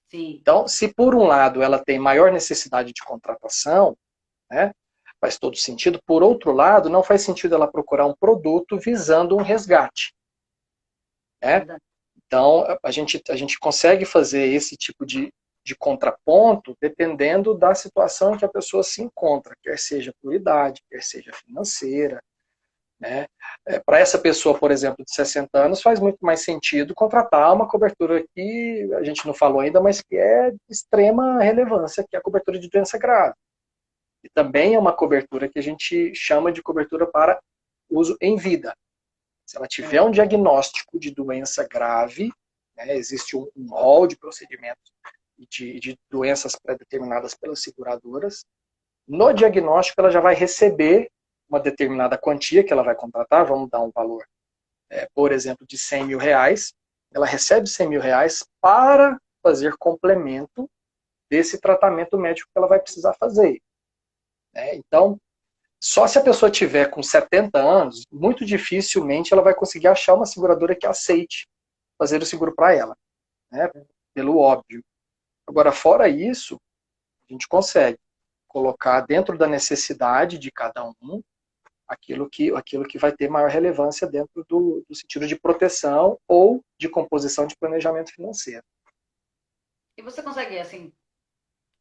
Sim, Então, se por um lado ela tem maior necessidade de contratação, né, faz todo sentido, por outro lado, não faz sentido ela procurar um produto visando um resgate. Né? verdade. Então, a gente consegue fazer esse tipo de contraponto dependendo da situação em que a pessoa se encontra, quer seja por idade, quer seja financeira. Né? Para essa pessoa, por exemplo, de 60 anos, faz muito mais sentido contratar uma cobertura que a gente não falou ainda, mas que é de extrema relevância, que é a cobertura de doença grave. E também é uma cobertura que a gente chama de cobertura para uso em vida. Se ela tiver É, um diagnóstico de doença grave, né, existe um rol de procedimentos de doenças pré-determinadas pelas seguradoras. No diagnóstico, ela já vai receber uma determinada quantia que ela vai contratar, vamos dar um valor, por exemplo, de 100 mil reais. Ela recebe 100 mil reais para fazer complemento desse tratamento médico que ela vai precisar fazer. Né? Então, só se a pessoa tiver com 70 anos, muito dificilmente ela vai conseguir achar uma seguradora que aceite fazer o seguro para ela, né? Pelo óbvio. Agora, fora isso, a gente consegue colocar dentro da necessidade de cada um aquilo que vai ter maior relevância dentro do sentido de proteção ou de composição de planejamento financeiro. e você consegue, assim,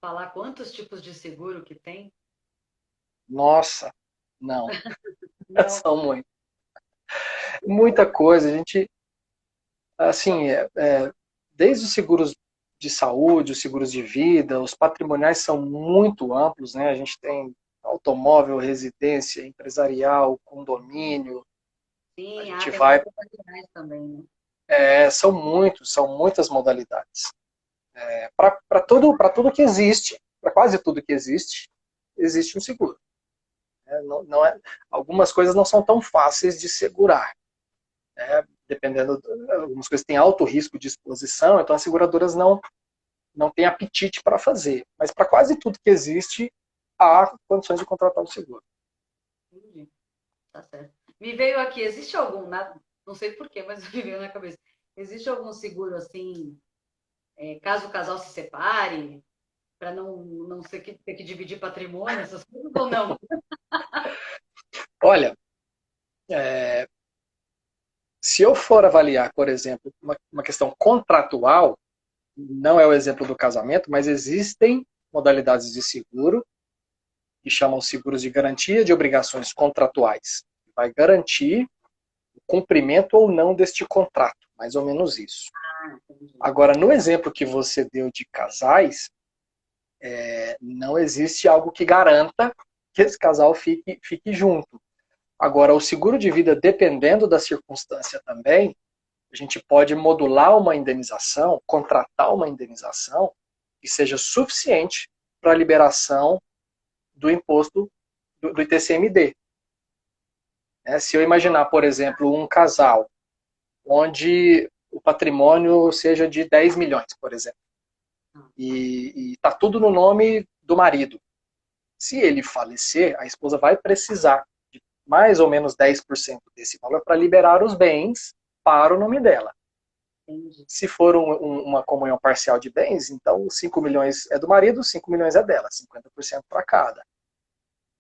falar quantos tipos de seguro que tem? Nossa! Não, Não. são muita coisa. A gente, assim, desde os seguros de saúde, os seguros de vida, os patrimoniais são muito amplos, né? A gente tem automóvel, residência, empresarial, condomínio. A Sim, gente tem vai, muitos profissionais também, né? são muitas modalidades. Para tudo que existe, para quase tudo que existe, existe um seguro. Não é, algumas coisas não são tão fáceis de segurar, né? Dependendo, algumas coisas têm alto risco de exposição, então as seguradoras não têm apetite para fazer. Mas para quase tudo que existe, há condições de contratar um seguro. Entendi. Tá certo. Me veio aqui, existe algum, não sei porquê, mas me veio na cabeça. Existe algum seguro assim, caso o casal se separe, para não ter que dividir patrimônio, essas coisas ou não? Olha, se eu for avaliar, por exemplo, uma questão contratual, não é o exemplo do casamento, mas existem modalidades de seguro que chamam seguros de garantia de obrigações contratuais. Vai garantir o cumprimento ou não deste contrato, mais ou menos isso. Ah, entendi. Agora, no exemplo que você deu de casais, não existe algo que garanta que esse casal fique junto. Agora, o seguro de vida, dependendo da circunstância também, a gente pode modular uma indenização, contratar uma indenização que seja suficiente para a liberação do imposto do ITCMD. Se eu imaginar, por exemplo, um casal onde o patrimônio seja de 10 milhões, por exemplo, e está tudo no nome do marido. Se ele falecer, a esposa vai precisar de mais ou menos 10% desse valor para liberar os bens para o nome dela. Entendi. Se for uma comunhão parcial de bens, então 5 milhões é do marido, 5 milhões é dela, 50% para cada.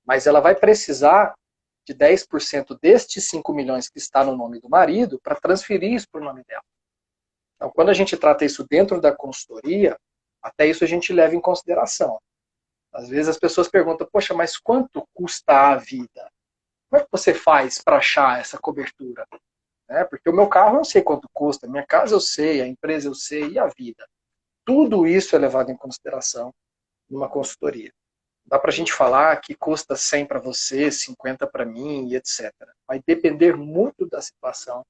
Mas ela vai precisar de 10% destes 5 milhões que está no nome do marido para transferir isso para o nome dela. Então, quando a gente trata isso dentro da consultoria, até isso a gente leva em consideração. Às vezes as pessoas perguntam, poxa, mas quanto custa a vida? Como é que você faz para achar essa cobertura? Porque o meu carro eu sei quanto custa, minha casa eu sei, a empresa eu sei, e a vida. Tudo isso é levado em consideração numa consultoria. Dá para a gente falar que custa 100 para você, 50 para mim e etc. Vai depender muito da situação,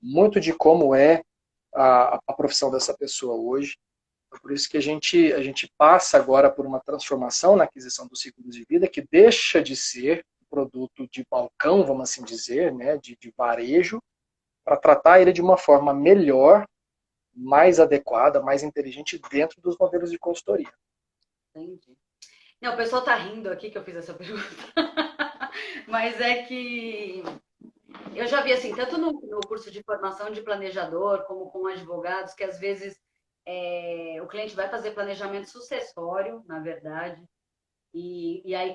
muito de como é a profissão dessa pessoa hoje. É por isso que a gente passa agora por uma transformação na aquisição dos seguros de vida, que deixa de ser um produto de balcão, vamos assim dizer, né, de varejo, para tratar ele de uma forma melhor, mais adequada, mais inteligente dentro dos modelos de consultoria. Entendi. Não, o pessoal tá rindo aqui que eu fiz essa pergunta. Mas é que eu já vi assim, tanto no curso de formação de planejador, como com advogados, que às vezes o cliente vai fazer planejamento sucessório, na verdade, e aí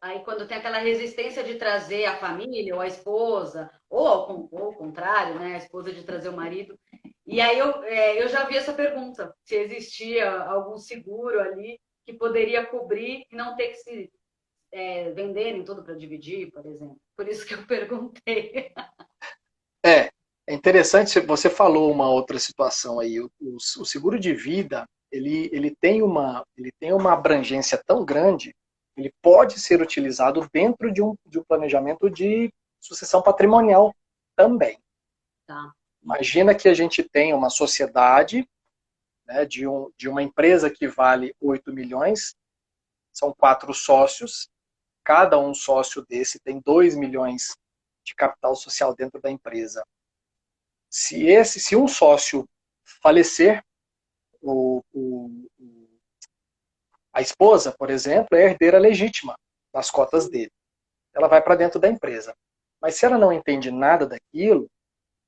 aí quando tem aquela resistência de trazer a família ou a esposa, ou ao contrário, né, a esposa de trazer o marido, e aí eu já vi essa pergunta, se existia algum seguro ali que poderia cobrir e não ter que se venderem tudo para dividir, por exemplo. Por isso que eu perguntei. É, é interessante, você falou uma outra situação aí. O seguro de vida, ele tem uma abrangência tão grande, ele pode ser utilizado dentro de um planejamento de sucessão patrimonial também. Tá. Imagina que a gente tem uma sociedade, né, de uma empresa que vale 8 milhões, são 4 sócios, cada um sócio desse tem 2 milhões de capital social dentro da empresa. Se um sócio falecer, a esposa, por exemplo, é a herdeira legítima das cotas dele. Ela vai para dentro da empresa. Mas se ela não entende nada daquilo,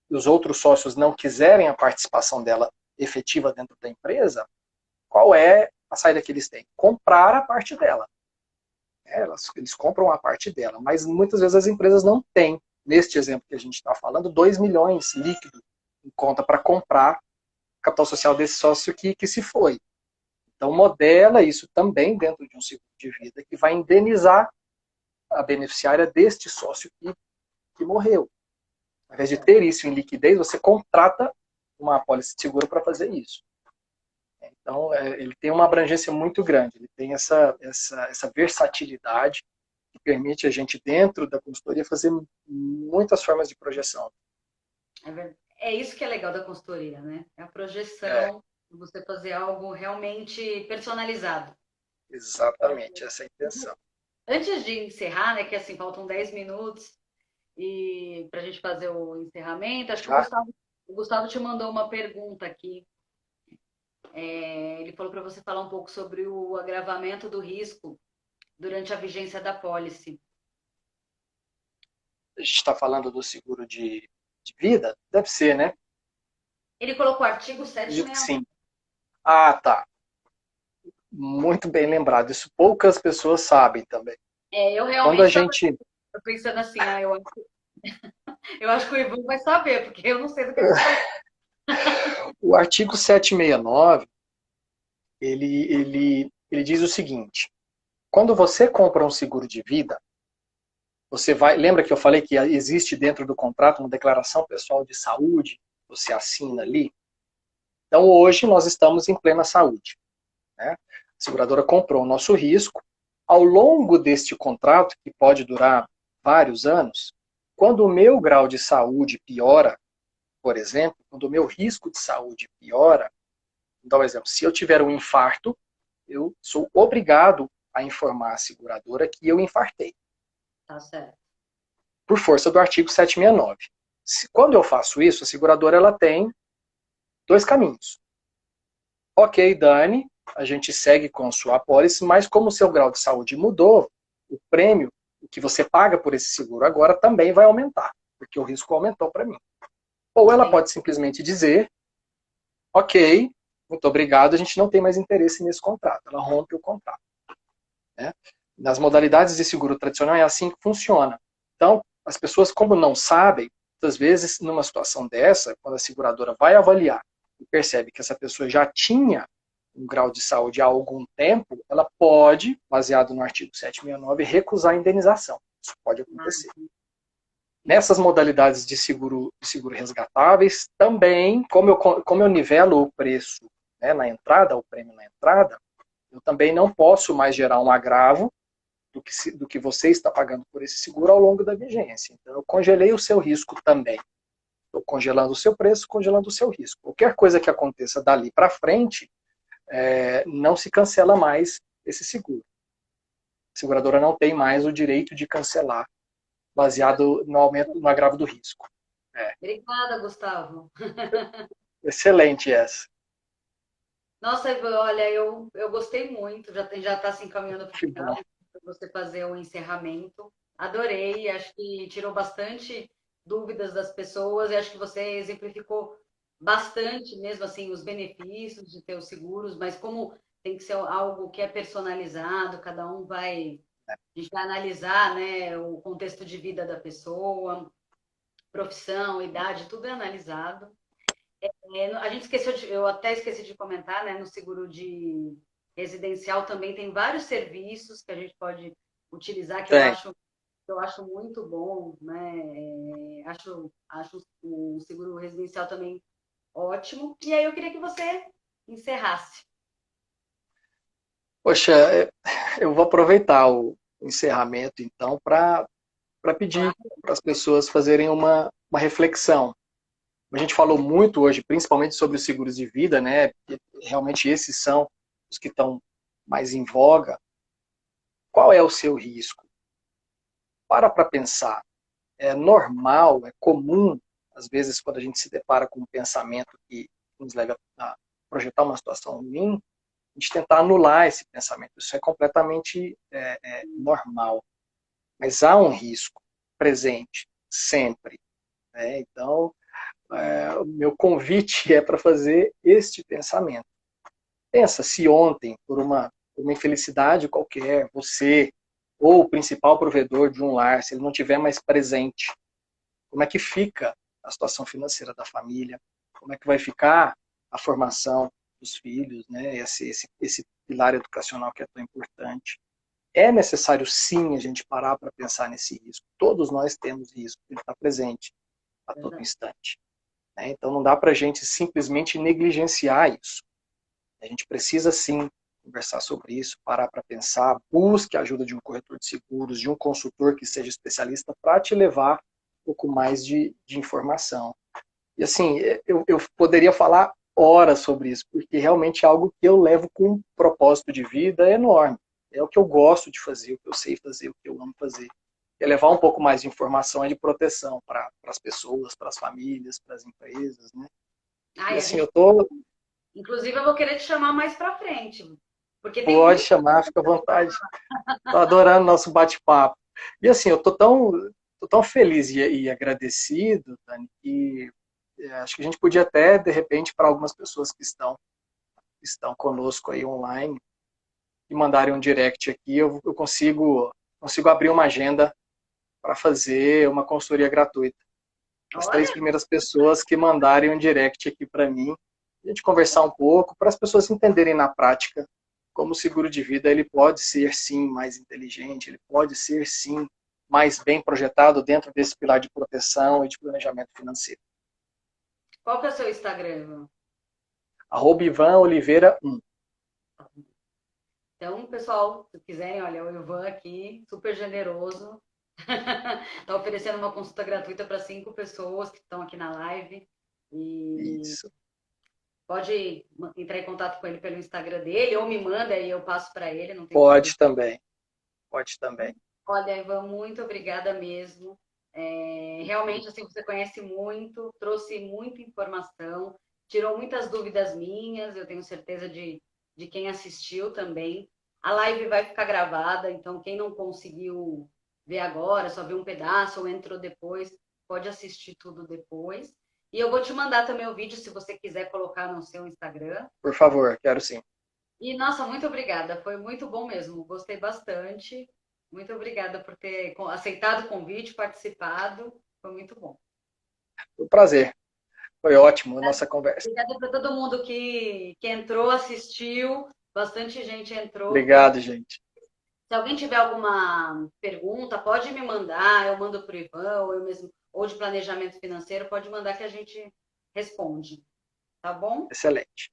e os outros sócios não quiserem a participação dela efetiva dentro da empresa, qual é a saída que eles têm? Comprar a parte dela. Eles compram a parte dela, mas muitas vezes as empresas não têm, neste exemplo que a gente está falando, 2 milhões líquido em conta para comprar capital social desse sócio que se foi. Então, modela isso também dentro de um seguro de vida, que vai indenizar a beneficiária deste sócio que morreu. Ao invés de ter isso em liquidez, você contrata uma apólice de seguro para fazer isso. Então, ele tem uma abrangência muito grande, ele tem essa versatilidade que permite a gente, dentro da consultoria, fazer muitas formas de projeção. É isso que é legal da consultoria, né? É a É, projeção, você fazer algo realmente personalizado. exatamente, essa é a intenção. Antes de encerrar, né, que assim, faltam 10 minutos e para a gente fazer o encerramento, acho que Já O Gustavo te mandou uma pergunta aqui. Ele falou para você falar um pouco sobre o agravamento do risco durante a vigência da pólice. a gente está falando do seguro de vida, deve ser, né? Ele colocou o artigo Acredito que 769. sim. Ah, tá. Muito bem lembrado. Isso poucas pessoas sabem também. Eu Quando a realmente estava gente. pensando assim, eu acho que o Ivan vai saber, porque eu não sei do que ele está falando. O artigo 769, ele diz o seguinte: quando você compra um seguro de vida, você vai. Lembra que eu falei que existe dentro do contrato uma declaração pessoal de saúde? Você assina ali? Então, hoje, nós estamos em plena saúde. Né? A seguradora comprou o nosso risco. Ao longo deste contrato, que pode durar vários anos, quando o meu grau de saúde piora, por exemplo, quando o meu risco de saúde piora, vou dar um exemplo, se eu tiver um infarto, eu sou obrigado a informar a seguradora que eu infartei, Tá certo. por força do artigo 769. Quando eu faço isso, a seguradora ela tem dois caminhos. Ok, Dani, a gente segue com sua apólice, mas como o seu grau de saúde mudou, o prêmio que você paga por esse seguro agora também vai aumentar, porque o risco aumentou para mim. Ou ela Sim. pode simplesmente dizer, ok, muito obrigado, a gente não tem mais interesse nesse contrato. Ela rompe o contrato. Né? Nas modalidades de seguro tradicional é assim que funciona. Então, as pessoas, como não sabem, muitas vezes, numa situação dessa, quando a seguradora vai avaliar e percebe que essa pessoa já tinha um grau de saúde há algum tempo, ela pode, baseado no artigo 769, recusar a indenização. Isso pode acontecer. Nessas modalidades de seguro resgatáveis, também, como eu nivelo o preço, né, na entrada, o prêmio na entrada, eu também não posso mais gerar um agravo do que você está pagando por esse seguro ao longo da vigência. Então, eu congelei o seu risco também. Estou congelando o seu preço, congelando o seu risco. Qualquer coisa que aconteça dali para frente, não se cancela mais esse seguro. A seguradora não tem mais o direito de cancelar, baseado no aumento, no agravo do risco. É. Obrigada, Gustavo. Excelente essa. Nossa, Ivan, olha, eu gostei muito, já está se encaminhando para o Que bom. final, para você fazer o encerramento. Adorei, acho que tirou bastante dúvidas das pessoas e acho que você exemplificou bastante mesmo assim os benefícios de ter os seguros, mas como tem que ser algo que é personalizado, cada um vai, a gente vai analisar, né, o contexto de vida da pessoa, profissão, idade, tudo é analisado. A gente esqueceu eu até esqueci de comentar, né? No seguro de residencial também tem vários serviços que a gente pode utilizar Tem. que eu acho muito bom, né? Acho o seguro residencial também ótimo. E aí eu queria que você encerrasse. Poxa, eu vou aproveitar o encerramento, então, para pedir Claro. para as pessoas fazerem uma reflexão. A gente falou muito hoje, principalmente sobre os seguros de vida, né? Realmente esses são os que estão mais em voga. Qual é o seu risco? Para pensar. É normal, é comum, às vezes, quando a gente se depara com um pensamento que nos leva a projetar uma situação ruim, a gente tentar anular esse pensamento. Isso é completamente normal. Mas há um risco presente, sempre. Né? Então, o meu convite é para fazer este pensamento. Pensa se ontem, por uma infelicidade qualquer, você ou o principal provedor de um lar, se ele não tiver mais presente, como é que fica a situação financeira da família? Como é que vai ficar a formação dos filhos, né? Esse pilar educacional que é tão importante. é necessário sim a gente parar para pensar nesse risco. Todos nós temos risco, ele está presente a todo Verdade. instante. Né? Então não dá para a gente simplesmente negligenciar isso. A gente precisa sim conversar sobre isso, parar para pensar, busque a ajuda de um corretor de seguros, de um consultor que seja especialista para te levar um pouco mais de informação. E assim, eu poderia falar horas sobre isso, porque realmente é algo que eu levo com um propósito de vida enorme. É o que eu gosto de fazer, o que eu sei fazer, o que eu amo fazer. É levar um pouco mais de informação e de proteção para as pessoas, para as famílias, para as empresas, né? E Ai, a assim, gente, eu tô, inclusive, eu vou querer te chamar mais pra frente, porque tem pode muito. chamar, fica à vontade. Tô adorando nosso bate-papo. E assim, eu tô tão feliz e agradecido, Dani, que acho que a gente podia até, de repente, para algumas pessoas que estão conosco aí online, e mandarem um direct aqui, eu consigo abrir uma agenda para fazer uma consultoria gratuita. As três Olha, primeiras pessoas que mandarem um direct aqui para mim, a gente conversar um pouco, para as pessoas entenderem na prática como o seguro de vida ele pode ser sim mais inteligente, ele pode ser sim mais bem projetado dentro desse pilar de proteção e de planejamento financeiro. qual que é o seu Instagram, Ivan? Ivan Oliveira 1. Então, pessoal, se quiserem, olha, o Ivan aqui, super generoso, está oferecendo uma consulta gratuita para 5 pessoas que estão aqui na live. E Isso. pode entrar em contato com ele pelo Instagram dele, ou me manda e eu passo para ele, não tem problema. Pode também. Pode também. Olha, Ivan, muito obrigada mesmo. Realmente, assim, você conhece muito, trouxe muita informação, tirou muitas dúvidas minhas, eu tenho certeza de quem assistiu também. A live vai ficar gravada, então quem não conseguiu ver agora, só viu um pedaço ou entrou depois, pode assistir tudo depois. E eu vou te mandar também o vídeo se você quiser colocar no seu Instagram. Por favor, quero sim. E, nossa, muito obrigada. Foi muito bom mesmo. Gostei bastante. Muito obrigada por ter aceitado o convite, participado. Foi muito bom. Foi um prazer. Foi ótimo a nossa conversa. Obrigada para todo mundo que entrou, assistiu. Bastante gente entrou. Foi... Obrigado, gente. Se alguém tiver alguma pergunta, pode me mandar. Eu mando para o Ivan, ou eu mesmo, ou de planejamento financeiro, pode mandar que a gente responde. Tá bom? Excelente.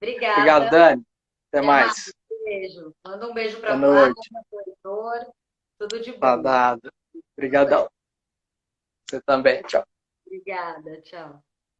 Obrigado, Obrigada. Dani. Até Até mais. mais. Beijo. Manda um beijo Boa para Flávia, noite. para o Heitor. Tudo de Tá bom. dado. Obrigadão. Você também. Tchau. Obrigada, tchau.